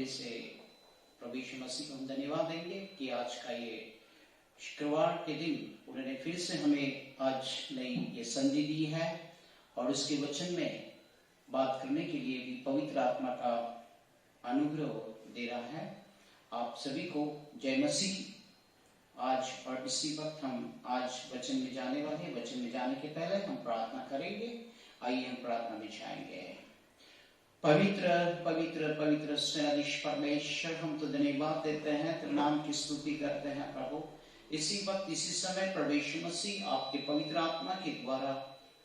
फिर से प्रभु यीशु मसीह को हम धन्यवाद देंगे कि आज का ये शुक्रवार के दिन उन्होंने फिर से हमें आज नई ये संधि दी है और उसके वचन में बात करने के लिए भी पवित्र आत्मा का अनुग्रह दे रहा है। आप सभी को जय मसीह। आज और इसी वक्त हम आज वचन में जाने वाले हैं। वचन में जाने के पहले हम प्रार्थना करेंगे। आइए हम प्रार्थना में जाएंगे। पवित्र पवित्र पवित्र सेनाधीश परमेश्वर, हम तो धन्यवाद देते हैं, तो नाम की स्तुति करते हैं प्रभु। इसी वक्त इसी समय प्रभु यीशु मसीह आपके पवित्र आत्मा के द्वारा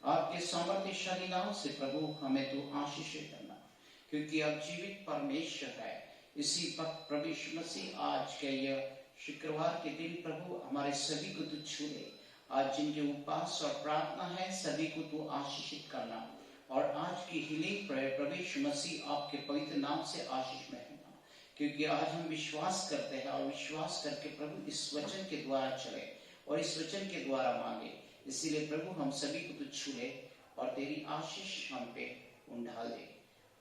आपके सामर्थ्यशाली नाम से प्रभु हमें तो आशीष करना, क्योंकि आप जीवित परमेश्वर है। इसी वक्त प्रभु यीशु मसीह आज के यह शुक्रवार के दिन प्रभु हमारे सभी को तो छू ले। आज जिनके उपवास और प्रार्थना है सभी को तो आशीषित करना और आज की हीलिंग प्रभु यीशु मसीह आपके पवित्र नाम से आशीष में होना, क्योंकि आज हम विश्वास करते हैं और विश्वास करके प्रभु इस वचन के द्वारा चले और इस वचन के द्वारा मांगे। इसीलिए प्रभु हम सभी को तो छू ले और तेरी आशीष हम पे उंडाल दे।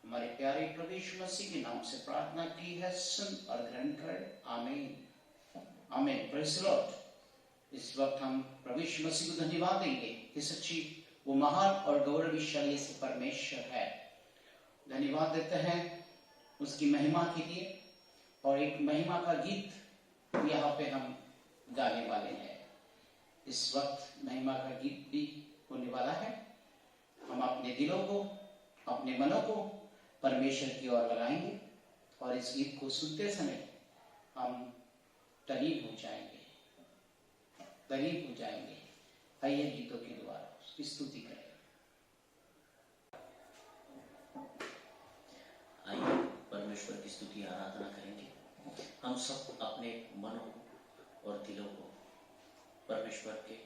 हमारे प्यारे प्रभु यीशु मसीह के नाम से प्रार्थना की है, सुन और ग्रहण कर। आमीन आमीन। Praise the Lord. इस वक्त हम प्रभु यीशु मसीह को धन्यवाद देंगे कि सच्ची वो महान और गौरवशाली से परमेश्वर है। धन्यवाद देते हैं उसकी महिमा के लिए और एक महिमा का गीत यहाँ पे हम गाने वाले हैं। इस वक्त महिमा का गीत भी होने वाला है। हम अपने दिलों को अपने मनों को परमेश्वर की ओर लगाएंगे और इस गीत को सुनते समय हम तलीब हो जाएंगे, तलीब हो जाएंगे। आइए गीतों के द्वारा उसकी स्तुति करें। आइए परमेश्वर की स्तुति आराधना करेंगे। हम सब अपने मनों और दिलों को परमेश्वर के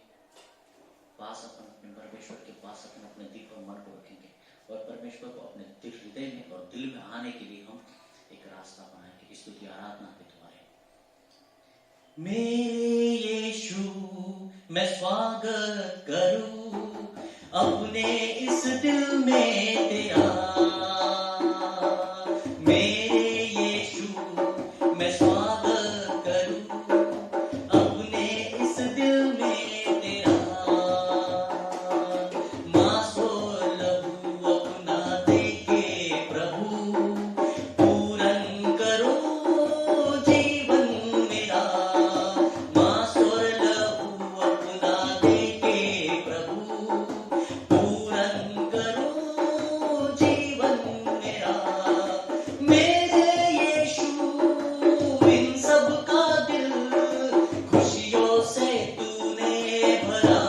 पास अपने परमेश्वर के पास अपने दिल और मन को रखेंगे और परमेश्वर को अपने दिल हृदय में और दिल में आने के लिए हम एक रास्ता बनाएंगे स्तुति आराधना के द्वारा। मेरे यीशु मैं स्वागत करूं अपने इस दिल में तेरा। मेरे यीशु मैं स्वागत करूं अपने इस दिल में तेरा। मांसो लहू अपना देके प्रभु पूरन करो जीवन मेरा। मांसो लहू अपना देके प्रभु पूरन करो जीवन मेरा। मेरे यीशु इन सब का दिल खुशियों से तूने भरा।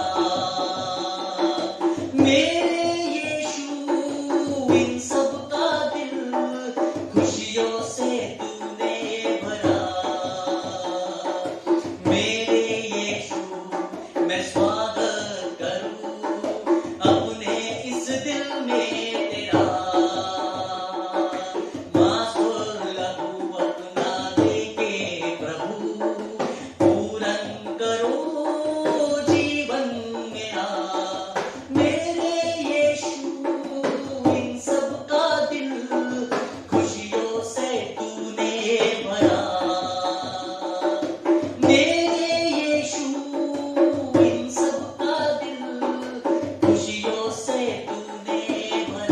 मेरे यीशु इन सब का दिल खुशियों से तूने भरा। मेरे यीशु मैं स्वागत करूं अपने इस दिल में तेरा। मांसो लहू अपना देके प्रभु पूरन करो जीवन मेरा। मेरे यीशु इन सब का दिल खुशियों से तूने भरा। मेरे यीशु इन सब का दिल खुशियों से तूने भरा।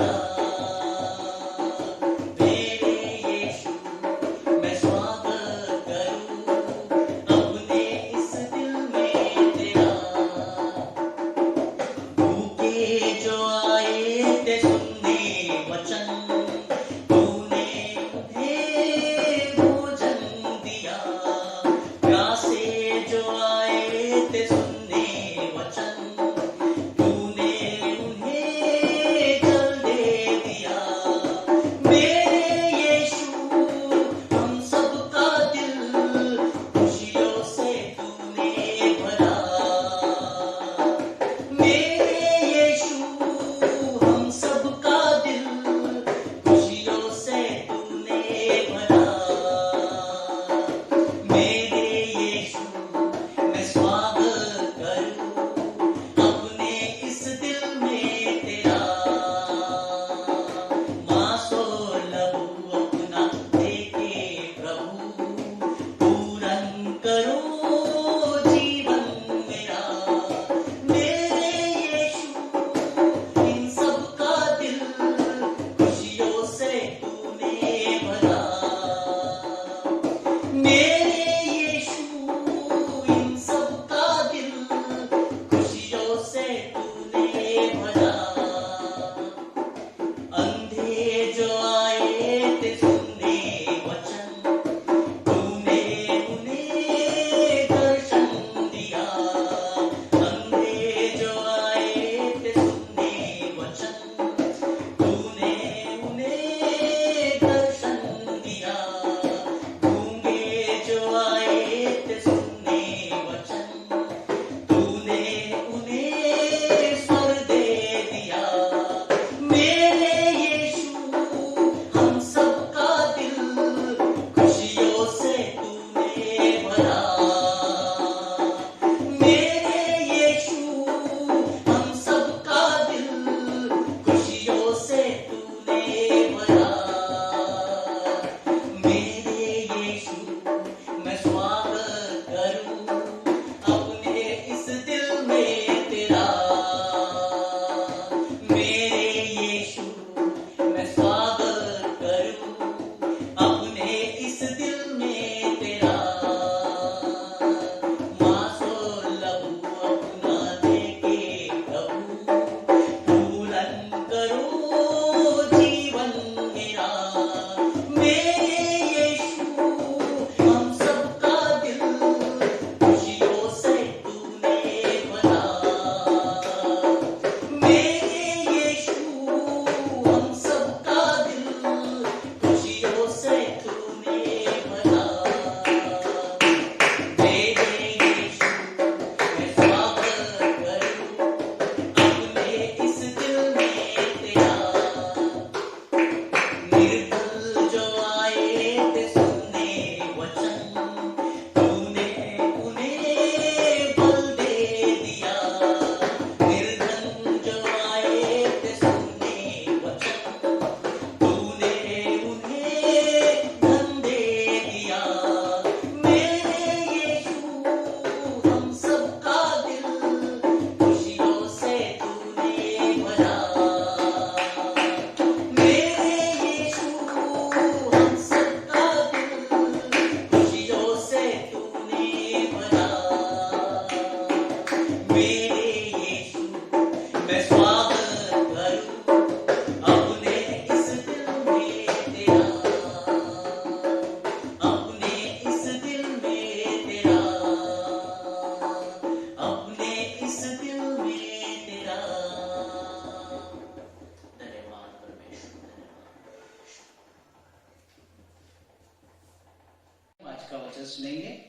का वचन सुनेंगे।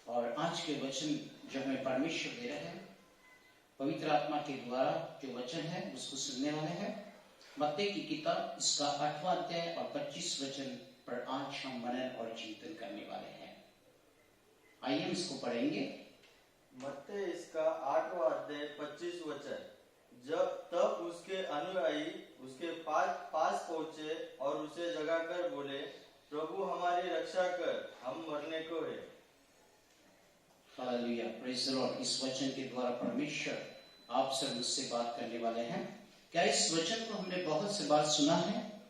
और आज के वचन जो हमें परमेश्वर दे रहे हैं, पवित्र आत्मा के द्वारा जो वचन है उसको सुनने वाले हैं। मत्ती की किताब इसका 8वां अध्याय और 25 वचन पर आज हम मनन और चिंतन करने वाले हैं। आइए हम इसको पढ़ेंगे। मत्ती इसका 8वां अध्याय 25 वचन। जब तब उसके अनुयायी उसके पास पहुंचे और उसे जगाकर बोले, प्रभु हमारी रक्षा कर, हम मरने को है। Hallelujah, praise the Lord. इस वचन के द्वारा परमेश्वर आपसे मुझसे बात करने वाले हैं। क्या इस वचन को हमने बहुत से बार सुना है?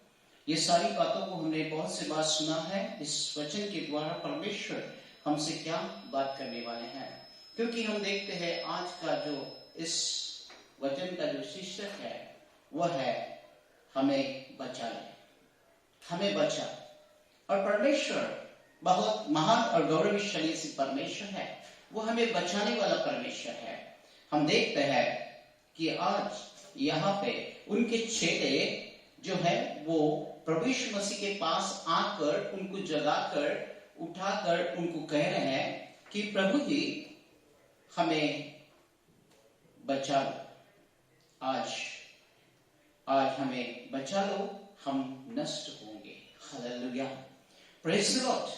ये सारी बातों को हमने बहुत से बार सुना है। इस वचन के द्वारा परमेश्वर हमसे क्या बात करने वाले हैं? क्योंकि हम देखते हैं आज का जो इस वचन का जो शीर्षक है वह है हमें बचा ले, हमें बचा। और परमेश्वर बहुत महान और गौरवशाली से परमेश्वर है, वो हमें बचाने वाला परमेश्वर है। हम देखते हैं कि आज यहाँ पे उनके चेले जो है वो प्रभु यीशु मसीह के पास आकर उनको जगाकर उठाकर उनको कह रहे हैं कि प्रभु जी हमें बचा लो, आज हमें बचा लो, हम नष्ट होंगे। Hallelujah, praise the Lord.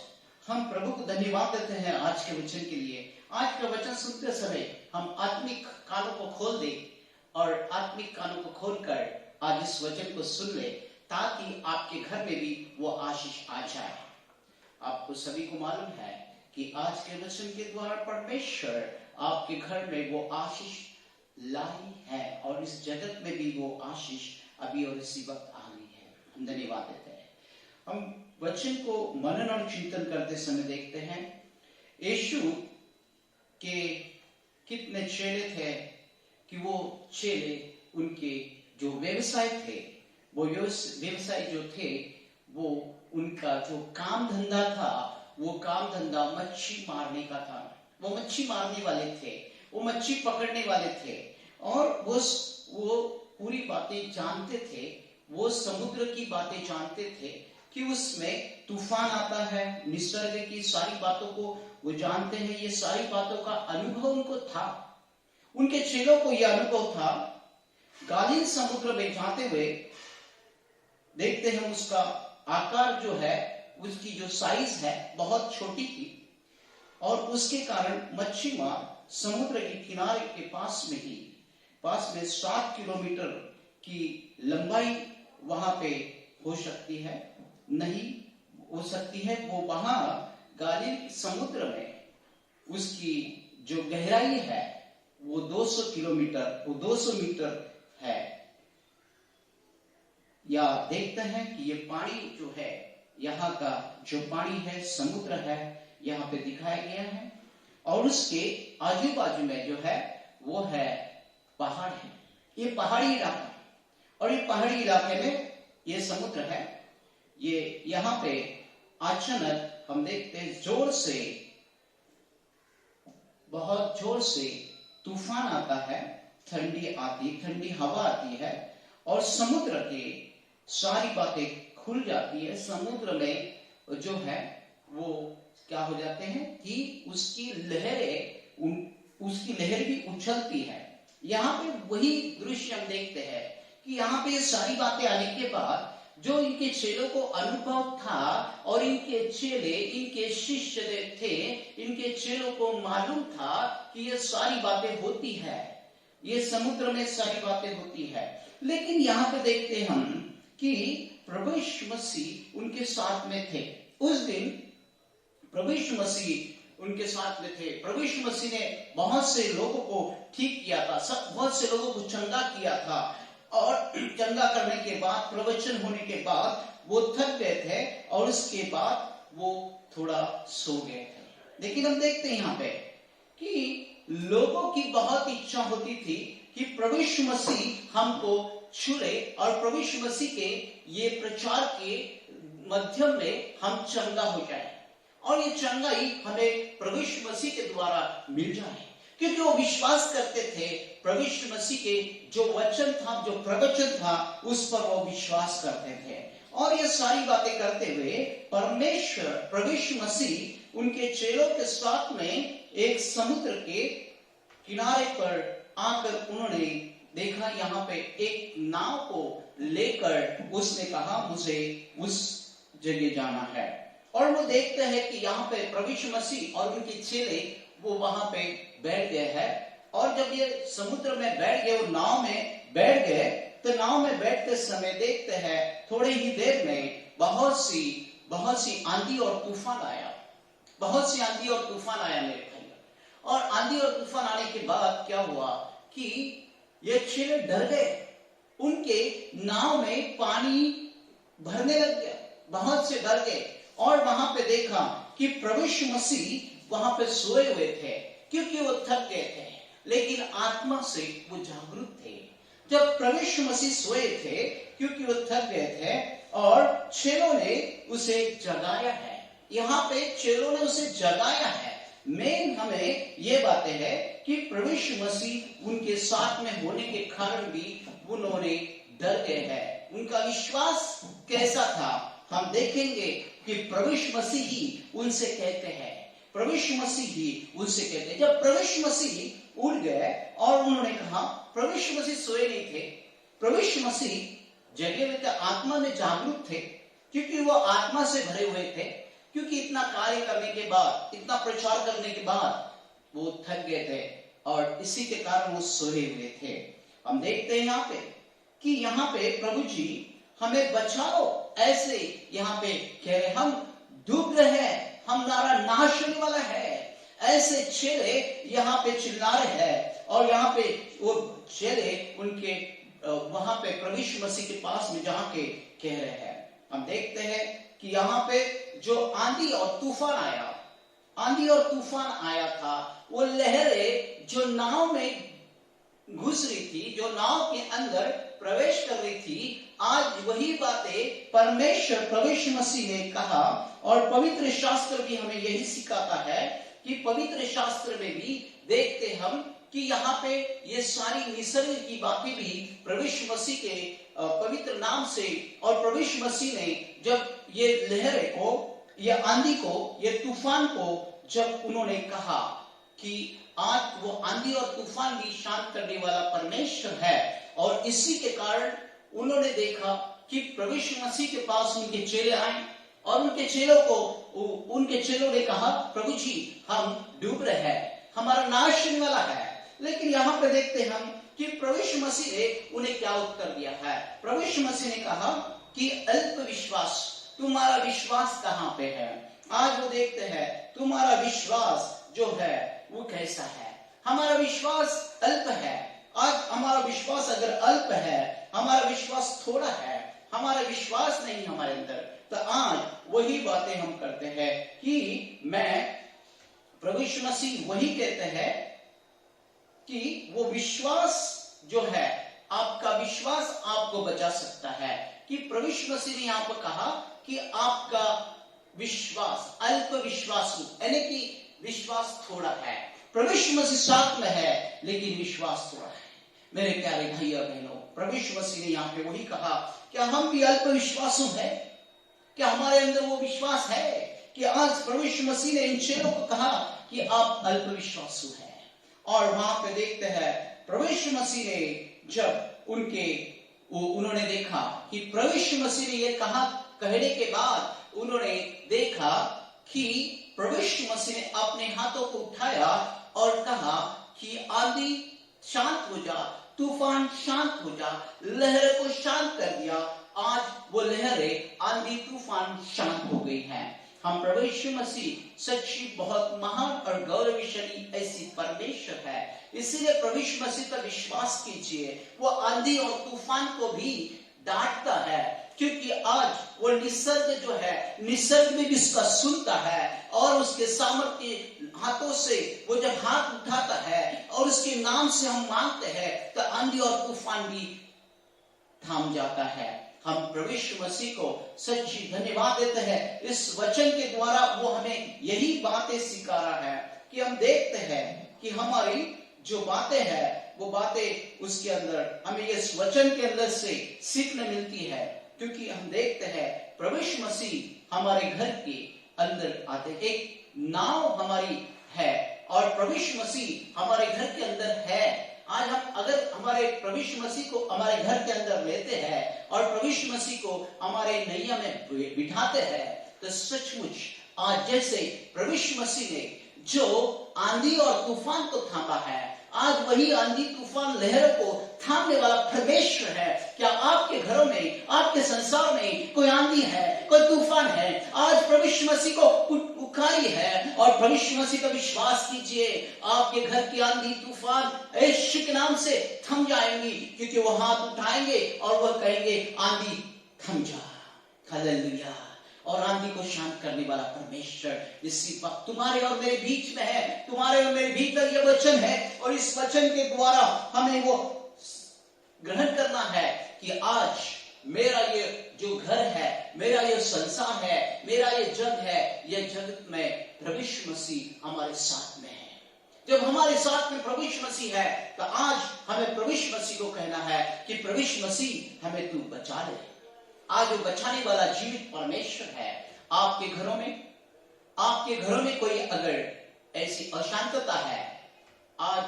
हम प्रभु को धन्यवाद देते हैं आज के वचन के लिए। आज का वचन सुनते समय हम आत्मिक कानों को खोल दें और आत्मिक कानों को खोलकर आज इस वचन को सुन ले, ताकि आपके घर में भी वो आशीष आ जाए। आपको सभी को मालूम है कि आज के वचन के द्वारा परमेश्वर आपके घर में वो आशीष लाई है और इस जगत में भी वो आशीष अभी और इसी वक्त आ रही है। हम धन्यवाद देते हैं। हम वचन को मनन और चिंतन करते समय देखते हैं यीशु के कितने चेले थे कि वो चेले उनके जो व्यवसाय थे, वो व्यवसाय जो थे वो उनका जो काम धंधा था, वो काम धंधा मच्छी मारने का था। वो मच्छी मारने वाले थे, वो मच्छी पकड़ने वाले थे और वो पूरी बातें जानते थे। वो समुद्र की बातें जानते थे कि उसमें तूफान आता है, निसर्ग की सारी बातों को वो जानते हैं। ये सारी बातों का अनुभव उनको था, उनके चेलों को यह अनुभव था। गालील समुद्र में जाते हुए देखते हैं उसका आकार जो है, उसकी जो साइज है बहुत छोटी थी और उसके कारण मच्छी मार समुद्र के किनारे के पास में 7 किलोमीटर की लंबाई वहां पे हो सकती है, नहीं हो सकती है। वो वहां गालील समुद्र में उसकी जो गहराई है वो 200 मीटर है। या देखते हैं कि ये पानी जो है, यहाँ का जो पानी है, समुद्र है, यहाँ पे दिखाया गया है और उसके आजू बाजू में जो है वो है पहाड़ है। ये पहाड़ी इलाका और ये पहाड़ी इलाके में ये समुद्र है। ये यहाँ पे अचानक हम देखते हैं बहुत जोर से तूफान आता है, ठंडी हवा आती है और समुद्र के सारी बातें खुल जाती है। समुद्र में जो है वो क्या हो जाते हैं कि उसकी लहर भी उछलती है। यहाँ पे वही दृश्य हम देखते हैं कि यहाँ पे सारी बातें आने के बाद जो इनके चेलों को अनुभव था और इनके चेले, इनके शिष्य थे, इनके चेलों को मालूम था कि ये सारी बातें होती है, ये समुद्र में सारी बातें होती है। लेकिन यहाँ पे देखते हैं हम कि प्रभु यीशु मसीह उनके साथ में थे। उस दिन प्रभु यीशु मसीह उनके साथ में थे। प्रभु यीशु मसीह ने बहुत से लोगों को ठीक किया था, बहुत से लोगों को चंगा किया था और चंगा करने के बाद, प्रवचन होने के बाद वो थक गए थे और उसके बाद वो थोड़ा सो गए थे। लेकिन हम देखते हैं यहाँ पे कि लोगों की बहुत इच्छा होती थी कि प्रभु यीशु मसीह हमको छुए और प्रभु यीशु मसीह के ये प्रचार के माध्यम में हम चंगा हो जाए और ये चंगाई हमें प्रभु यीशु मसीह के द्वारा मिल जाए, क्योंकि वो विश्वास करते थे प्रभु यीशु मसीह के जो वचन था, जो प्रवचन था, उस पर वो विश्वास करते थे। और ये सारी बातें करते हुए परमेश्वर प्रभु यीशु मसीह उनके चेलों के साथ में एक समुद्र के किनारे पर आकर उन्होंने देखा, यहाँ पे एक नाव को लेकर उसने कहा मुझे उस जगह जाना है। और वो देखते हैं कि यहाँ पे प्रभु यीशु मसीह और उनके चेले वो वहां पे बैठ गए हैं। और जब ये समुद्र में बैठ गए, वो नाव में बैठ गए, तो नाव में बैठते समय देखते हैं थोड़े ही देर में बहुत सी आंधी और तूफान आया। बहुत सी आंधी और तूफान आया मेरे भाई। और आंधी और तूफान आने के बाद क्या हुआ कि ये चेले डर गए। उनके नाव में पानी भरने लग गया, बहुत से डर गए। और वहां पे देखा कि प्रभु यीशु मसीह वहां पे सोए हुए थे, क्योंकि वो थक गए थे, लेकिन आत्मा से वो जागरूक थे। जब प्रभु यीशु मसीह सोए थे क्योंकि वो थक गए थे, और चेलों ने उसे जगाया है। यहाँ पे चेलों ने उसे जगाया है। मेन हमें ये बातें है कि प्रभु यीशु मसीह उनके साथ में होने के कारण भी उन्होंने डर गए हैं। उनका विश्वास कैसा था हम देखेंगे कि प्रभु यीशु मसीह ही उनसे कहते हैं, प्रभु यीशु मसीह ही उनसे कहते हैं। जब प्रभु यीशु मसीह उठ गए और उन्होंने कहा, प्रभु यीशु मसीह सोए नहीं थे, प्रभु यीशु मसीह जगे हुए थे, आत्मा में जागरूक थे, क्योंकि वो आत्मा से भरे हुए थे। क्योंकि इतना कार्य करने के बाद, इतना प्रचार करने के बाद वो थक गए थे, और इसी के कारण वो सोए हुए थे। हम देखते हैं यहाँ पे कि यहाँ पे प्रभु जी हमें बचाओ, ऐसे यहाँ पे कह रहे, हम डूब रहे हैं, हमारा नाश होने वाला है, ऐसे चेले यहाँ पे चिल्ला रहे हैं। और यहाँ पे वो चेले उनके वहां पे प्रभु यीशु मसीह के पास में जाके कह रहे हैं। हम देखते हैं कि यहाँ पे जो आंधी और तूफान आया था, वो लहरें जो नाव में घुस रही थी, जो नाव के अंदर प्रवेश कर रही थी, आज वही बातें परमेश्वर प्रभु यीशु मसीह ने कहा। और पवित्र शास्त्र भी हमें यही सिखाता है कि पवित्र शास्त्र में भी देखते हम कि यहाँ पे ये सारी निसर्ग की बातें भी प्रभु यीशु मसीह के पवित्र नाम से, और प्रभु यीशु मसीह ने जब ये लहरें को, ये आंधी को, ये तूफान को जब उन्होंने कहा कि आज वो आंधी और तूफान भी शांत करने वाला परमेश्वर है, और इसी के कारण उन्होंने देखा कि प्रभु यीशु मसीह के पास उनके चेले आए, और उनके चेलों ने कहा, प्रभु जी हम डूब रहे हैं, हमारा नाश होने वाला है। लेकिन यहाँ पे देखते हम कि प्रभु यीशु मसीह ने उन्हें क्या उत्तर दिया है। प्रभु यीशु मसीह ने कहा कि अल्प विश्वास, तुम्हारा विश्वास कहाँ पे है। आज वो देखते हैं तुम्हारा विश्वास जो है वो कैसा है। हमारा विश्वास अल्प है। आज हमारा विश्वास अगर अल्प है, हमारा विश्वास थोड़ा है, हमारा विश्वास नहीं हमारे अंदर, तो आज वही बातें हम करते हैं कि प्रभु यीशु मसीह वही कहते हैं कि वो विश्वास जो है, आपका विश्वास आपको बचा सकता है। कि प्रभु यीशु मसीह ने यहाँ पर कहा कि आपका विश्वास अल्प विश्वास, यानी कि विश्वास थोड़ा है। प्रभु यीशु मसीह साथ में है, लेकिन विश्वास थोड़ा है। मेरे प्यारे भाइयों बहनों, प्रभु यीशु मसीह ने यहाँ पे वही कहा, क्या हम भी अल्प विश्वासु हैं? क्या हमारे अंदर वो विश्वास है कि आज प्रभु यीशु मसीह ने इन चेलों को कहा कि आप अल्प विश्वासु हैं। और वहां पे देखते हैं प्रभु यीशु मसीह ने जब उन्होंने देखा कि प्रभु यीशु मसीह ने ये कहा, कहने के बाद उन्होंने देखा कि प्रभु यीशु मसीह ने अपने हाथों को उठाया और कहा कि आंधी शांत हो जा, तूफान शांत हो जा, लहर को शांत कर दिया। आज वो लहरें, आंधी, तूफान शांत हो गई हैं। हम प्रभु यीशु मसीह सच्ची बहुत महान और गौरवशाली ऐसी परमेश्वर है। इसीलिए प्रभु यीशु मसीह पर विश्वास कीजिए। वो आंधी और तूफान को भी डांटता है, क्योंकि आज वो निसर्ग जो है, निसर्ग में भी उसका सुनता है, और उसके सामर्थ्य हाथों से वो जब हाथ उठाता है और उसके नाम से हम मांगते हैं, तो आंधी और तूफान भी थाम जाता है। हम प्रभु यीशु मसीह को सच्ची धन्यवाद देते हैं। इस वचन के द्वारा वो हमें यही बातें सिखा रहा है कि हम देखते हैं कि हमारी जो बातें हैं, वो बातें उसके अंदर हमें इस वचन के अंदर से सीखने मिलती है। क्योंकि हम देखते हैं प्रभु यीशु मसीह हमारे घर के अंदर आते। एक नाव हमारी है और प्रभु यीशु मसीह हमारे घर के अंदर है। आज हम अगर हमारे प्रभु यीशु मसीह को हमारे घर के अंदर लेते हैं और प्रभु यीशु मसीह को हमारे नैया में बिठाते हैं तो सचमुच आज जैसे प्रभु यीशु मसीह ने जो आंधी और तूफान को थामा है, आज वही आंधी तूफान लहरों को थामने वाला परमेश्वर है। क्या आपके घरों में, आपके संसार में कोई आंधी है, कोई तूफान है? आज प्रभु यीशु मसीह को पुकारी है और प्रभु यीशु मसीह का विश्वास कीजिए, आपके घर की आंधी तूफान यीशु के नाम से थम जाएंगी, क्योंकि वो हाथ उठाएंगे और वह कहेंगे आंधी थम जा। हालेलुया। और आंधी को शांत करने वाला परमेश्वर इसी वक्त तुम्हारे और मेरे बीच में है। तुम्हारे और मेरे भीतर यह वचन है और इस वचन के द्वारा हमें वो ग्रहण करना है कि आज मेरा ये जो घर है, मेरा ये संसार है, मेरा ये जग है, यह जगत में प्रभु यीशु मसीह हमारे साथ में है। जब हमारे साथ में प्रभु यीशु मसीह है तो आज हमें प्रभु यीशु मसीह को कहना है कि प्रभु यीशु मसीह हमें तू बचा ले। आज वो बचाने वाला जीवित परमेश्वर है। आपके घरों में कोई अगर ऐसी अशांतता है, आज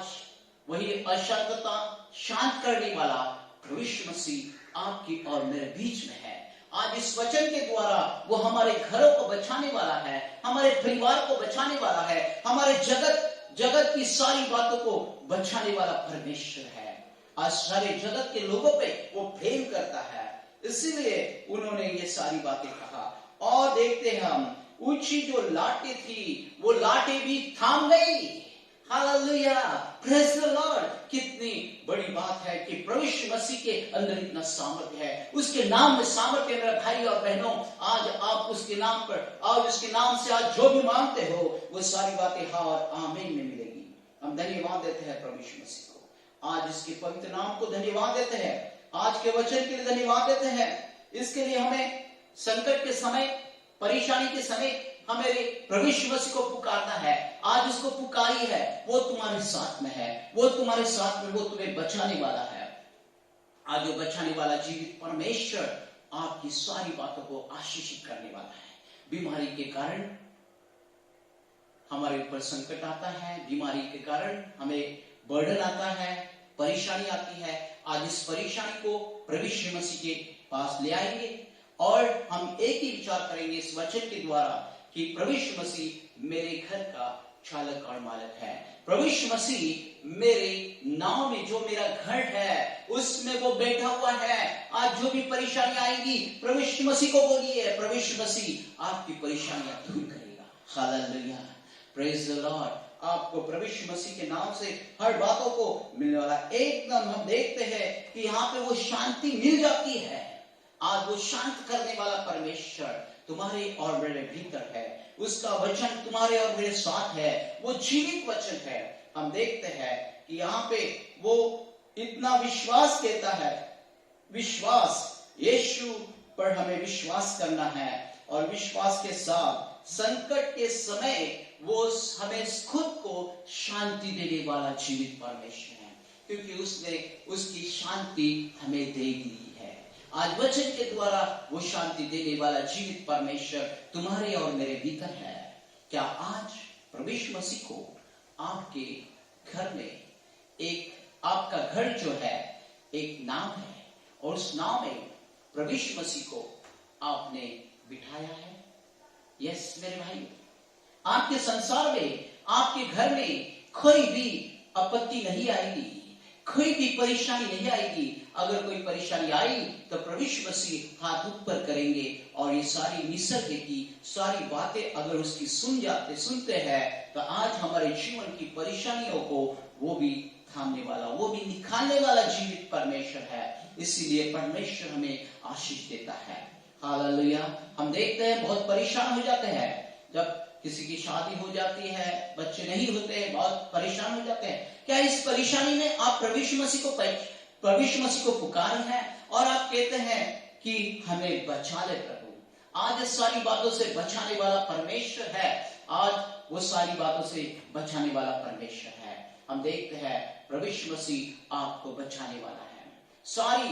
वही अशांतता शांत करने वाला प्रभु यीशु मसीह आपकी और मेरे बीच में है। आज इस वचन के द्वारा वो हमारे घरों को बचाने वाला है, हमारे परिवार को बचाने वाला है, हमारे जगत की सारी बातों को बचाने वाला परमेश्वर है। आज सारे जगत के लोगों पे वो प्रेम करता है, इसीलिए उन्होंने ये सारी बातें कहा। और देखते हैं हम, ऊंची जो लाटें थी वो लाटें भी थाम गई। Hallelujah, praise the Lord. कितनी बड़ी बात है कि प्रभु यीशु मसीह के अंदर इतना सामर्थ्य है, उसके नाम में सामर्थ्य है। मेरे भाई और बहनों, आज आप उसके नाम पर, आज उसके नाम से आज जो भी मांगते हो वो सारी बातें हाँ और आमीन में मिलेगी। हम धन्यवाद देते हैं प्रभु यीशु मसीह को, आज इसके पवित्र नाम को धन्यवाद देते हैं, आज के वचन के लिए धन्यवाद देते हैं। इसके लिए हमें संकट के समय, परेशानी के समय हमें प्रभु यीशु मसीह को पुकारना है। आज उसको पुकारी है, वो तुम्हारे साथ में है, वो तुम्हारे साथ में, वो तुम्हें बचाने वाला है। आज वो बचाने वाला जीवित परमेश्वर आपकी सारी बातों को आशीषित करने वाला है। बीमारी के कारण हमारे ऊपर संकट आता है, बीमारी के कारण हमें बर्डन आता है, परेशानी आती है। आज इस परेशानी को प्रभु यीशु मसीह के पास ले आएंगे और हम एक ही विचार करेंगे इस वचन के द्वारा कि प्रभु यीशु मसीह मेरे घर का चालक और मालक है। प्रभु यीशु मसीह मेरे नाव में, जो मेरा घर है उसमें वो बैठा हुआ है। आज जो भी परेशानी आएगी प्रभु यीशु मसीह को बोलिए, प्रभु यीशु मसीह आपकी परेशानियां दूर करेगा। Hallelujah, praise the Lord. आपको प्रभु यीशु मसीह के नाम से हर बातों को मिलने वाला एकदम हम देखते हैं कि यहाँ पे वो शांति मिल जाती है। आज वो शांत करने वाला परमेश्वर तुम्हारे और मेरे भीतर है, उसका वचन तुम्हारे और मेरे साथ है, वो जीवित वचन है। हम देखते हैं कि यहाँ पे वो इतना विश्वास कहता है, विश्वास, यीशु पर हमें विश्वास करना है और विश्वास के साथ संकट के समय वो हमें खुद को शांति देने वाला जीवित परमेश्वर है, क्योंकि उसने उसकी शांति हमें दे दी है। आज वचन के द्वारा वो शांति देने वाला जीवित परमेश्वर तुम्हारे और मेरे भीतर है। क्या आज प्रभु यीशु मसीह को आपके घर में, एक आपका घर जो है एक नाव है और उस नाव में प्रभु यीशु मसीह को आपने बिठाया है? यस मेरे भाई, आपके संसार में, आपके घर में कोई भी आपत्ति नहीं आएगी, कोई भी परेशानी नहीं आएगी। अगर कोई परेशानी आई तो प्रभु यीशु मसीह हाथ ऊपर करेंगे और ये सारी निसर्ग की सारी बातें अगर उसकी सुनते हैं तो आज हमारे जीवन की परेशानियों को वो भी थामने वाला, वो भी निकालने वाला जीवित परमेश्वर है। इसीलिए परमेश्वर हमें आशीष देता है। हालेलुया। हम देखते हैं बहुत परेशान हो जाते हैं, जब किसी की शादी हो जाती है, बच्चे नहीं होते हैं, बहुत परेशान हो जाते हैं। क्या इस परेशानी में आप प्रभु यीशु मसीह को पुकार हैं और आप कहते हैं कि हमें बचा ले प्रभु? आज इस सारी बातों से बचाने वाला परमेश्वर है, आज वो सारी बातों से बचाने वाला परमेश्वर है। हम देखते हैं प्रभु यीशु मसीह आपको बचाने वाला है, सारी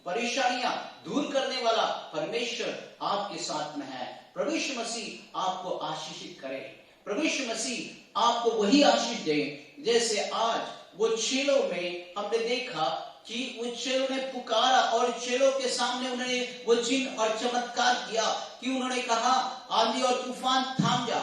परेशानियां दूर करने वाला परमेश्वर आपके साथ में है। प्रभु यीशु मसीह आपको आशीषित करे प्रभु यीशु मसीह आपको वही आशीष दे जैसे आज वो चेलों में हमने देखा कि उन चेलों ने पुकारा और चेलों के सामने उन्होंने वो चिन्ह और चमत्कार किया कि उन्होंने कहा आंधी और तूफान थाम जा,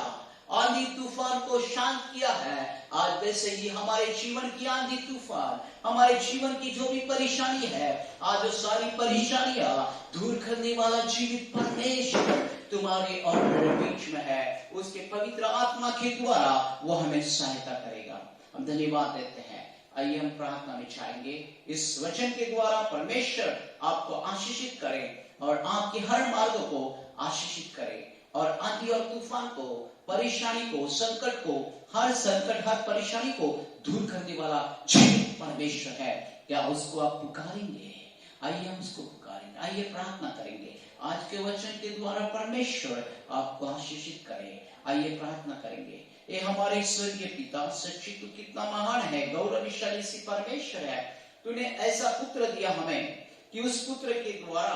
आंधी तूफान को शांत किया है। आज वैसे ही हमारे जीवन की आंधी तूफान, हमारे जीवन की जो भी परेशानी है, आज वो सारी परेशानियां दूर करने वाला जीवित परमेश्वर तुम्हारे और मेरे बीच में है। उसके पवित्र आत्मा के द्वारा वो हमें सहायता करेगा। हम धन्यवाद देते हैं। आइए हम प्रार्थना में चाहेंगे, इस वचन के द्वारा परमेश्वर आपको आशीषित करे और आपके हर मार्गों को आशीषित करे और आंधी और तूफान को, परेशानी को, संकट को, हर संकट, हर परेशानी को दूर करने वाला जीवित परमेश्वर है। क्या उसको आप पुकारेंगे? आइए हम उसको पुकारेंगे, आइए प्रार्थना करेंगे। आज के वचन के द्वारा परमेश्वर आपको आशीषित करे। आइए प्रार्थना करेंगे। ये हमारे स्वर्गीय पिता, सच्ची तू कितना महान है, गौरवशाली सी परमेश्वर है। तूने ऐसा पुत्र दिया हमें कि उस पुत्र के द्वारा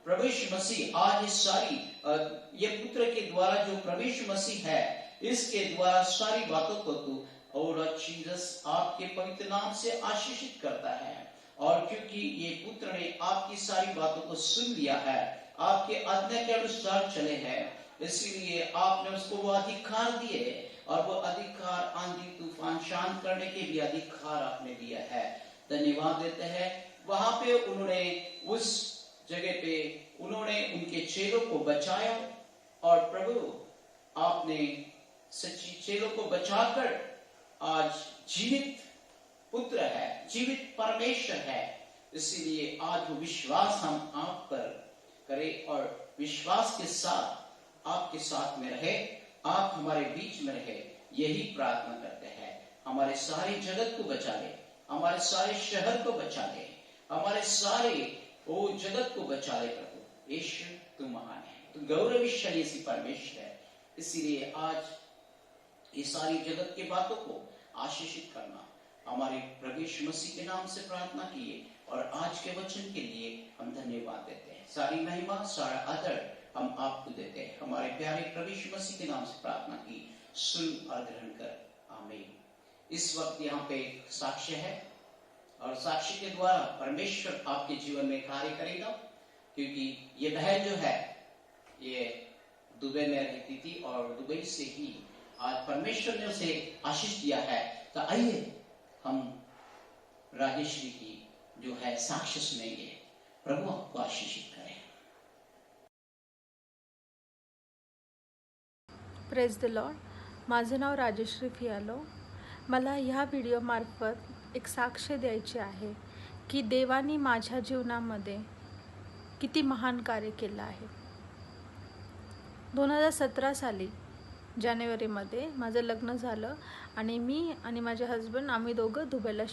प्रभु यीशु मसीह आज इस सारी ये पुत्र के द्वारा जो प्रभु यीशु मसीह है, इसके द्वारा सारी बातों को तू और जीसस आपके पवित्र नाम से आशीषित करता है। और क्योंकि ये पुत्र ने आपकी सारी बातों को सुन लिया है, आपके आज्ञा के अनुसार चले हैं, इसीलिए आपने उसको वो अधिकार दिए और वो अधिकार आंधी तूफान शांत करने के भी अधिकार आपने दिया है। धन्यवाद देते हैं। वहां पे उन्होंने उस जगह पे उन्होंने उनके चेलों को बचाया और प्रभु आपने सच्ची चेलों को बचाकर आज जीवित पुत्र है, जीवित परमेश्वर है। इसीलिए आज वो विश्वास हम आप पर करें और विश्वास के साथ आपके साथ में रहे, आप हमारे बीच में रहे, यही प्रार्थना करते हैं। हमारे सारे जगत को बचा ले, हमारे सारे शहर को बचा ले, हमारे सारे वो जगत को बचा ले। प्रभु यीशु तू महान है, तू गौरवशाली सी परमेश्वर है। इसीलिए आज ये सारी जगत की बातों को आशीषित करना हमारे प्रभु यीशु मसीह के नाम से प्रार्थना किए और आज के वचन के लिए हम धन्यवाद देते हैं। सारी महिमा, सारा आदर हम आपको देते हैं। हमारे प्यारे प्रभु यीशु मसीह के नाम से प्रार्थना की, सुन और ग्रहण कर, आमीन। इस वक्त यहाँ पे साक्ष्य है और साक्ष्य के द्वारा परमेश्वर आपके जीवन में कार्य करेगा, क्योंकि ये बहन जो है ये दुबई में रहती थी और दुबई से ही आज परमेश्वर ने उसे आशीष दिया है। तो आइए हम राजेश्वरी की जो है साक्ष्य सुनेंगे। प्रभु आपको आशीषित करे। Praise the Lord. माझं नाव राजेश्री फियालो. मला ह्या व्हिडिओमार्फत एक साक्ष द्यायचे आहे की देवाने माझ्या जीवनामध्ये किती महान कार्य केलं आहे. 2017 साली जानेवारीमध्ये माझं लग्न झालं आणि मी आणि माझे हस्बंड आम्ही दोघं दुबईला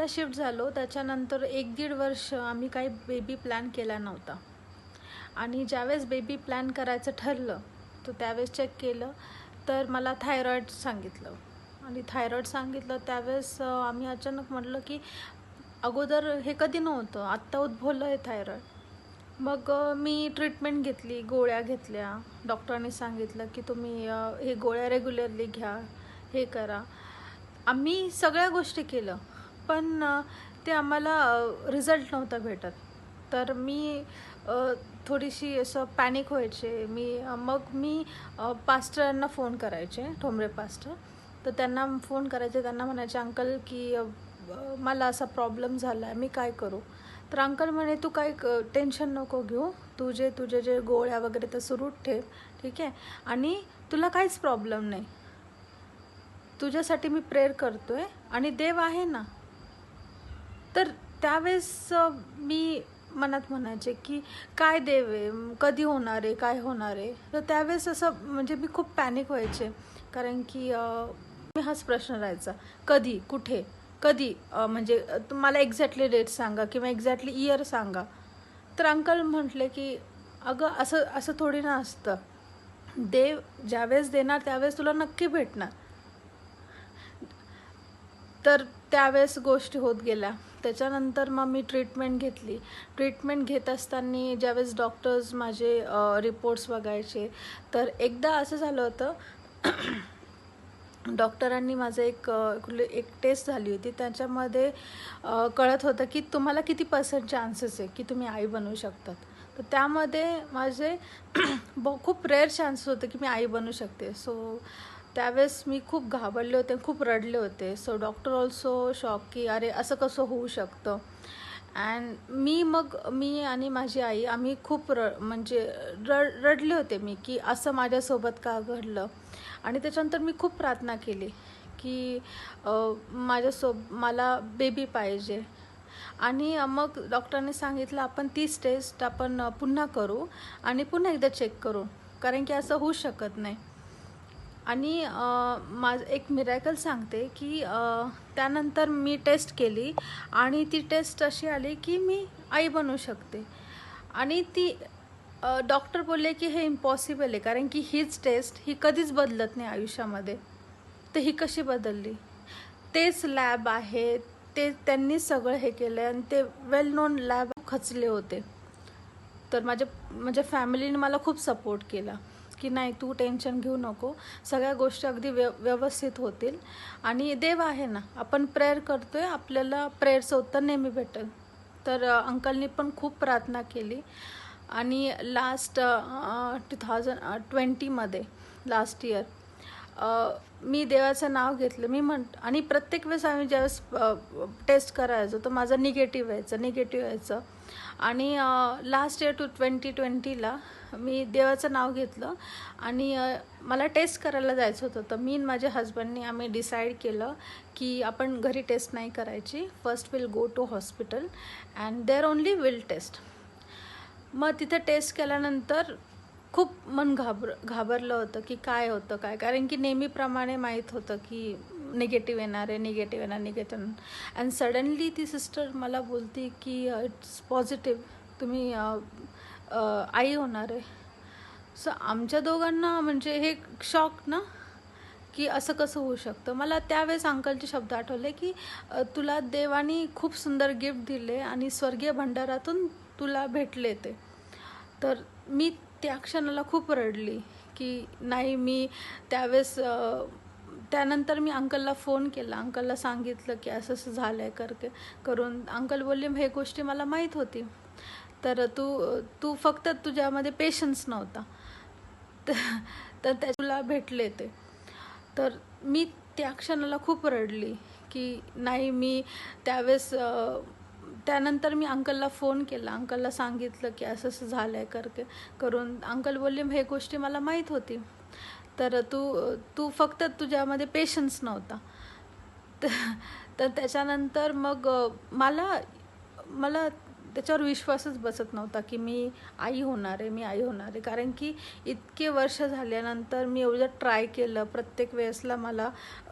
शिफ्ट झालो. त्याच्यानंतर 1-1.5 वर्ष आम्ही काही बेबी प्लॅन केला नव्हता आणि ज्यावेळेस बेबी प्लॅन करायचं ठरलं तर त्यावेळेस चेक केलं तर मला थायरॉईड सांगितलं आणि त्यावेळेस आम्ही अचानक म्हटलं की अगोदर हे कधी नव्हतं, आत्ता उद्भवलं हे थायरॉईड. मग मी ट्रीटमेंट घेतली, गोळ्या घेतल्या. डॉक्टरांनी सांगितलं की तुम्ही हे गोळ्या रेग्युलरली घ्या, हे करा. आम्ही सगळ्या गोष्टी केलं पण ते आम्हाला रिझल्ट नव्हता भेटत. तर मी थोडीशी असं पॅनिक व्हायचे. मग मी पास्टरांना फोन करायचे, ठोंबरे पास्टर. तर त्यांना फोन करायचे, त्यांना म्हणायचे अंकल की मला असा प्रॉब्लेम झाला आहे, मी काय करू. तर अंकल म्हणे तू काय टेन्शन नको घेऊ, तुझे जे गोळ्या वगैरे तर सुरू ठेव, ठीक आहे, आणि तुला काहीच प्रॉब्लेम नाही, तुझ्यासाठी मी प्रेयर करतोय आणि देव आहे ना. तर त्यावेळेस मी मनात म्हणायचे की काय देव आहे, कधी होणार आहे, काय होणार आहे. तर त्यावेळेस असं म्हणजे मी खूप पॅनिक व्हायचे, कारण की हाच प्रश्न राहायचा, कधी, कुठे, कधी, म्हणजे तुम्हाला एक्झॅक्टली डेट सांगा किंवा एक्झॅक्टली इयर सांगा. तर अंकल म्हटले की अगं असं थोडी ना असतं, देव ज्यावेळेस देणार त्यावेळेस तुला नक्की भेटणार. तर त्यावेळेस गोष्टी होत गेल्या. त्याच्यानंतर मग मी ट्रीटमेंट घेतली. ट्रीटमेंट घेत असताना ज्यावेळेस डॉक्टर्स माझे रिपोर्ट्स बघायचे, तर एकदा असं झालं होतं डॉक्टरांनी माझं एक टेस्ट झाली होती, त्याच्यामध्ये कळत होतं की तुम्हाला किती % चान्सेस आहे की तुम्ही आई बनवू शकतात. तर त्यामध्ये माझे खूप रेअर चान्सेस होते की मी आई बनू शकते. सो त्यावेळेस मी खूप घाबरले होते, खूप रडले होते. सो डॉक्टर ऑल्सो शॉक की अरे असं कसं होऊ शकतं. अँड मी आणि माझी आई आम्ही खूप रडले होते मी की असं माझ्यासोबत का घडलं. आणि त्याच्यानंतर मी खूप प्रार्थना केली की मला बेबी पाहिजे. आणि मग डॉक्टरने सांगितलं आपण 30 टेस्ट आपण पुन्हा करू आणि पुन्हा एकदा चेक करू, कारण की असं होऊ शकत नाही. आणि माझं एक मिरॅकल सांगते की त्यानंतर मी टेस्ट केली आणि ती टेस्ट अशी आली की मी आई बनू शकते. आणि ती डॉक्टर बोलले की हे इम्पॉसिबल आहे, कारण की हीच टेस्ट ही कधीच बदलत नाही आयुष्यामध्ये. तर ही कशी बदलली. तेच लॅब आहे, त्यांनी सगळं हे केलं आणि ते वेल नोन लॅब खचले होते. तर माझ्या फॅमिलीने मला खूप सपोर्ट केला की नाही तू टेन्शन घेऊ नको, सगळ्या गोष्टी अगदी व्यवस्थित होतील. आणि देव आहे ना, आपण प्रेयर करतोय, आपल्याला प्रेयरचं उत्तर नेहमी भेटेल. तर अंकलनी पण खूप प्रार्थना केली. आणि लास्ट 2020मध्ये लास्ट इयर मी देवाचं नाव घेतलं. आणि प्रत्येक वेळेस आम्ही ज्यावेळेस टेस्ट करायचो तर माझं निगेटिव्ह व्हायचं. आणि लास्ट इयर 2020ला मी देवाचं नाव घेतलं आणि मला टेस्ट करायला जायचं होतं. तर मी आणि माझ्या हजबंडनी आम्ही डिसाईड केलं की आपण घरी टेस्ट नाही करायची, first will go to hospital and there only will test. मग तिथे टेस्ट केल्यानंतर खूप मन घाबरलं होतं की काय होतं काय, कारण की नेहमीप्रमाणे माहीत होतं की निगेटिव्ह येणार. अँड सडनली ती सिस्टर मला बोलती की इट्स पॉझिटिव्ह, तुम्ही आई होणार आहे. सो आमच्या दोघांना म्हणजे हे शॉक ना की असं कसं होऊ शकतं. मला त्यावेळेस अंकलचे शब्द आठवले की तुला देवाने खूप सुंदर गिफ्ट दिले आणि स्वर्गीय भंडारातून तुला भेटले ते. तर मी त्या क्षणाला खूप रडली की नाही. मी त्यावेळेस त्यानंतर मी अंकलला फोन केला, अंकलला सांगितलं की असं असं झालं आहे करून. अंकल बोलले हे गोष्टी मला माहीत होती, तर तू फक्त तुझ्यामध्ये पेशन्स नव्हता, तर तुला भेटले ते. तर मी त्या क्षणाला खूप रडली की नाही. मी त्यावेळेस त्यानंतर मी अंकलला फोन केला, अंकलला सांगितलं की असं असं झालं आहे करून. अंकल बोलले हे गोष्टी मला माहीत होती, तर तू फक्त तुझ्यामध्ये पेशन्स नव्हता. तर त्याच्यानंतर मग मला त्याच्यावर विश्वासच बसत नव्हता की मी आई होणार आहे. कारण की इतके वर्ष झाल्यानंतर मी एवढं ट्राय केलं, प्रत्येक वेळेसला मला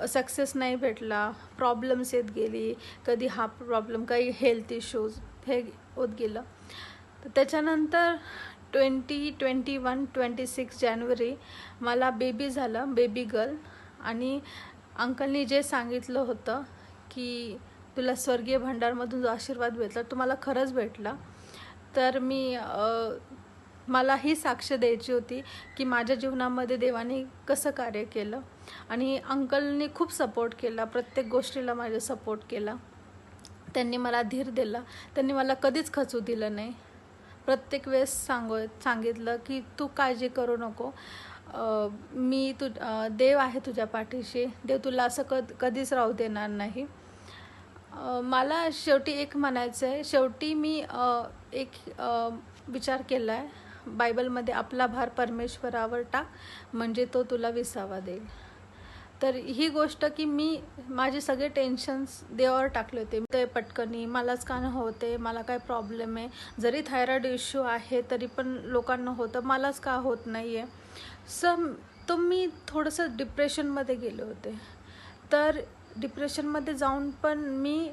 सक्सेस नाही भेटला, प्रॉब्लेम्स येत गेली, कधी हा प्रॉब्लेम, काही हेल्थ इश्यूज हे होत गेलं. तर त्याच्यानंतर 26 जानेवारी मला बेबी झालं, बेबी गर्ल. आणि अंकलनी जे सांगितलं होतं की तुला स्वर्गीय भंडारमधून जो आशीर्वाद भेटला तो मला खरंच भेटला. तर मला ही साक्ष द्यायची होती की माझ्या जीवनामध्ये देवाने कसं कार्य केलं. आणि अंकलनी खूप सपोर्ट केला, प्रत्येक गोष्टीला माझा सपोर्ट केला. त्यांनी मला धीर दिला, त्यांनी मला कधीच खचू दिलं नाही. प्रत्येक वेळेस सांगितलं की तू काळजी करू नको, देव आहे तुझ्या पाठीशी, देव तुला असं कधीच राहू देणार नाही. मला शेवटी एक म्हणायचं आहे, शेवटी मी एक विचार केला आहे, बायबलमध्ये आपला भार परमेश्वरावर टाक म्हणजे तो तुला विसावा देईल. तर ही गोष्ट की मी माझे सगळे टेन्शन्स देवावर टाकले होते. ते पटकनी मलाच का होते, मला काय प्रॉब्लेम आहे, जरी थायरॉइड इश्यू आहे तरी पण लोकांना होतं, मलाच का होत नाही आहे. मी थोडंसं डिप्रेशनमध्ये गेले होते. तर डिप्रेशनमध्ये जाऊन पण मी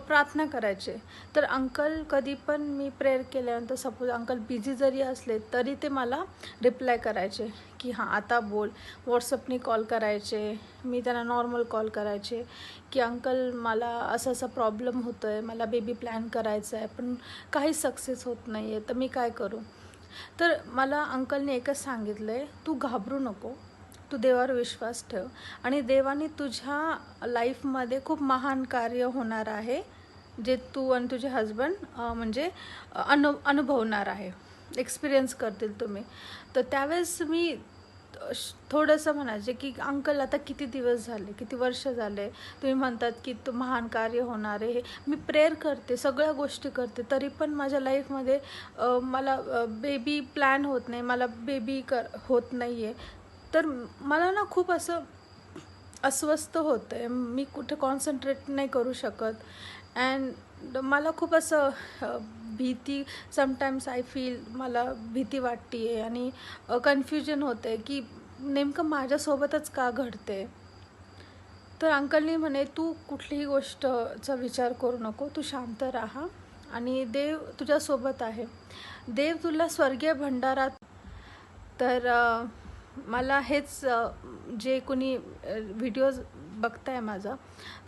प्रार्थना करायचे. तर अंकल कधी पण मी प्रेयर केल्यानंतर सपोज अंकल बिझी जरी असले तरी ते मला रिप्लाय करायचे की हां आता बोल. व्हॉट्सअपनी कॉल करायचे, मी त्यांना नॉर्मल कॉल करायचे की अंकल मला असं असं प्रॉब्लेम होतो आहे, मला बेबी प्लॅन करायचं आहे पण काही सक्सेस होत नाही आहे, तर मी काय करू. तर मला अंकलने एकच सांगितलं आहे, तू घाबरू नको, तू देवावर विश्वास ठेव आणि देवाने तुझ्या लाईफमध्ये खूप महान कार्य होणार आहे जे तू आणि तुझे हजबंड म्हणजे अनुभवणार आहे, एक्सपिरियन्स करतील तुम्ही. तर त्यावेळेस मी थोडंसं म्हणायचे की अंकल आता किती दिवस झाले, किती वर्ष झाले तुम्ही म्हणतात की तो महान कार्य होणार आहे. मी प्रेयर करते, सगळ्या गोष्टी करते, तरी पण माझ्या लाईफमध्ये मला बेबी प्लॅन होत नाही, मला बेबी होत नाही आहे. तर मला ना खूप असं अस्वस्थ होतं आहे, मी कुठे कॉन्सन्ट्रेट नाही करू शकत. अँड मला खूप असं भीती, समटाईम्स आय फील, मला भीती वाटते आहे आणि कन्फ्युजन होतं आहे की नेमकं माझ्यासोबतच का घडते. तर अंकलनी म्हणे तू कुठलीही गोष्टचा विचार करू नको, तू शांत राहा आणि देव तुझ्यासोबत आहे, देव तुला स्वर्गीय भंडारात. तर मला हेच जे कोणी व्हिडिओज बघताय माझा,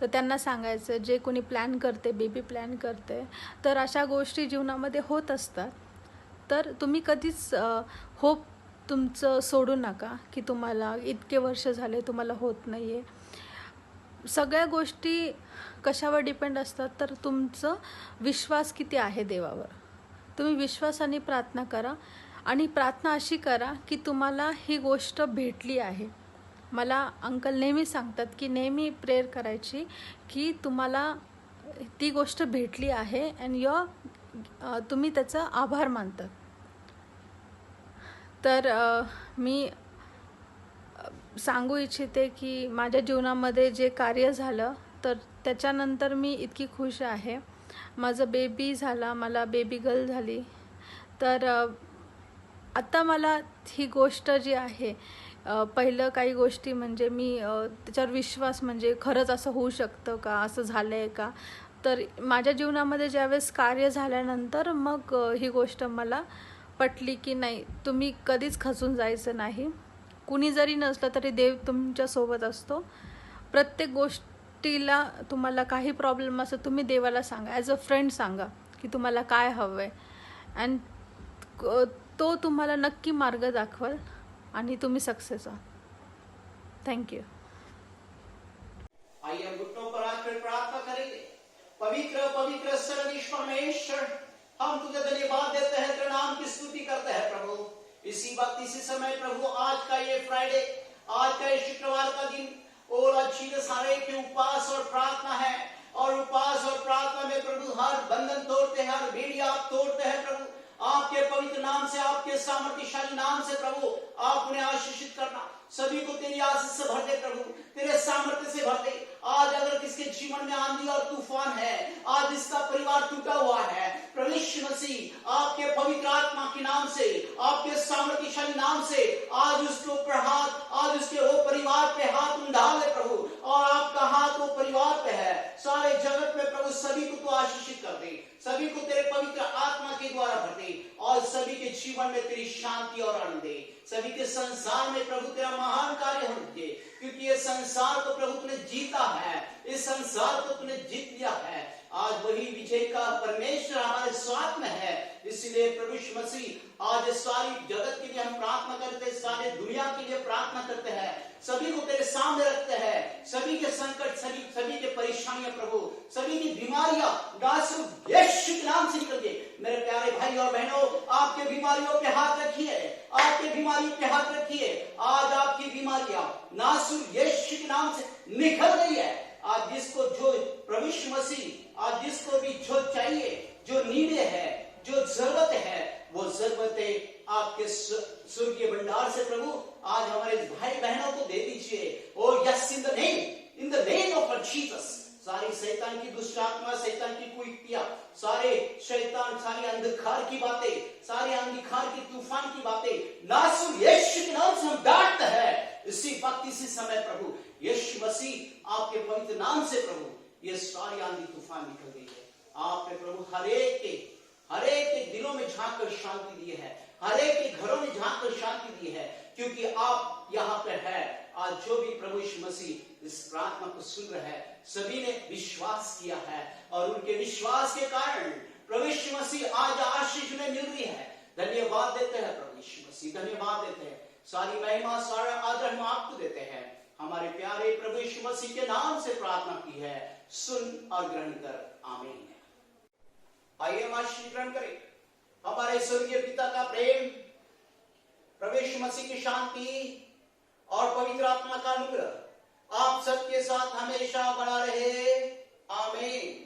तर त्यांना सांगायचं, जे कोणी प्लॅन करते, बेबी प्लॅन करते, तर अशा गोष्टी जीवनामध्ये होत असतात. तर तुम्ही कधीच होप तुमचं सोडू नका की तुम्हाला इतके वर्ष झाले तुम्हाला होत नाही आहे. सगळ्या गोष्टी कशावर डिपेंड असतात, तर तुमचं विश्वास किती आहे देवावर. तुम्ही विश्वासाने प्रार्थना करा आणि प्रार्थना अशी करा की तुम्हाला ही गोष्ट भेटली आहे. मला अंकल नेहमी सांगतात की नेहमी प्रेयर करायची की तुम्हाला ती गोष्ट भेटली आहे अँड तुम्ही त्याचा आभार मानतात. तर मी सांगू इच्छिते की माझ्या जीवनामध्ये जे कार्य झालं तर त्याच्यानंतर मी इतकी खुश आहे. माझं बेबी झाला, मला बेबी गर्ल झाली. तर आता मला ही गोष्ट जी आहे, पहिलं काही गोष्टी म्हणजे मी त्याच्यावर विश्वास म्हणजे खरंच असं होऊ शकतं का, असं झालं आहे का. तर माझ्या जीवनामध्ये ज्यावेळेस कार्य झाल्यानंतर मग ही गोष्ट मला पटली की नाही, तुम्ही कधीच खचून जायचं नाही. कुणी जरी नसलं तरी देव तुमच्यासोबत असतो. प्रत्येक गोष्टीला तुम्हाला काही प्रॉब्लेम असं तुम्ही देवाला सांगा, ॲज अ फ्रेंड सांगा की तुम्हाला काय हवं आहे अँड तो तुम्हाला नक्की मार्ग दाखवाल आणि तुम्ही सक्सेस आहात. थँक्यू. आइए हम घुटनों पर आकर प्रार्थना करेंगे. पवित्र पवित्र सर्वश्रेष्ठ हम तुझे धन्यवाद देते हैं, तेरे नाम की स्तुति करते हैं प्रभु. इसी वक्त इसी समय प्रभु, आज का ये फ्राइडे, आज का ये शुक्रवार का दिन, और अच्छी सारे के उपवास और प्रार्थना है, और उपवास और प्रार्थना में प्रभु हर बंधन तोड़ते हैं, हर बेड़ी आप तोड़ते हैं प्रभु. आपके पवित्र नाम से, आपके सामर्थ्यशाली नाम से प्रभु आप उन्हें आशीषित करना. सभी को तेरी आशीष से भर दे प्रभु, तेरे सामर्थ्य से भर दे. आज अगर किसके जीवन में आंधी और तूफान है, आज इसका परिवार टूटा हुआ है, प्रभु यीशु मसीह आपके पवित्र आत्मा के नाम से, आपके सामर्थ्यशाली नाम से आज उसके ऊपर हाथ, आज उसके वो परिवार पे हाथ डाल दे प्रभु, और आपका हाथ वो परिवार पे है. सारे जगत में प्रभु सभी को तो आशीषित कर दे, सभी को तेरे पवित्र आत्मा के द्वारा भर दे, और सभी के जीवन में तेरी शांति और आनंद दे. सभी के संसार में प्रभु तेरा महान कार्य होने दे, क्योंकि ये संसार को प्रभु तूने जीता है, इस संसार को तूने जीत लिया है. आज वही विजय का परमेश्वर हमारे साथ में है. इसलिए प्रभु यीशु मसीह आज सारी जगत के लिए हम प्रार्थना करते हैं, सारी दुनिया के लिए प्रार्थना करते हैं, सभी को तेरे सामने रखते हैं. सभी के संकट, सभी के परेशानियां प्रभु, सभी की बीमारियां यीशु के नाम से निकल गए. मेरे प्यारे भाई और बहनों, आपके बीमारियों पे हाथ रखिए, आपके बीमारी पे हाथ रखिए. आज आपकी बीमारियां नासुर यीशु के नाम से निकल गई है. आज जिसको जो प्रभु यीशु मसीह, आज जिसको भी जो चाहिए, जो नीडे है, जो जरूरत है, वो जरूरतें आपके स्वर्गीय भंडार से प्रभु आज हमारे भाई बहनों को दे दीजिए. और yes, in the name of Jesus, सारी शैतान की दुष्ट आत्मा, शैतान की कुयुक्तियां, सारे शैतान, सारी अंधकार की बातें, सारे अंधकार की तूफान की बातें नासुर यीशु के नाम से हम डांटते हैं. इसी वक्त इसी समय प्रभु यीशु मसीह आपके पवित्र नाम से प्रभु ये सारी आंधी तूफान निकल गई है। आपने प्रभु हर एक के दिलों में झांक कर शांति दी है, हर एक के घरों में झांक कर शांति दी है, क्योंकि आप यहाँ पे है। आज जो भी प्रभु यीशु मसीह इस प्रार्थना को सुन रहा है, सभी ने विश्वास किया है और उनके विश्वास के कारण प्रभु यीशु मसीह आज आशीष में मिल रही है। धन्यवाद देते हैं प्रभु यीशु मसीह, धन्यवाद देते हैं। सारी महिमा सारा आदर हम आपको देते हैं। हमारे प्यारे प्रभु यीशु मसीह के नाम से प्रार्थना की है, सुन और ग्रहण कर, आमीन। आइए हम आशीष ग्रहण करें। हमारे स्वर्गीय पिता का प्रेम, प्रभु यीशु मसीह की शांति और पवित्र आत्मा का अनुग्रह आप सबके साथ हमेशा बना रहे, आमीन।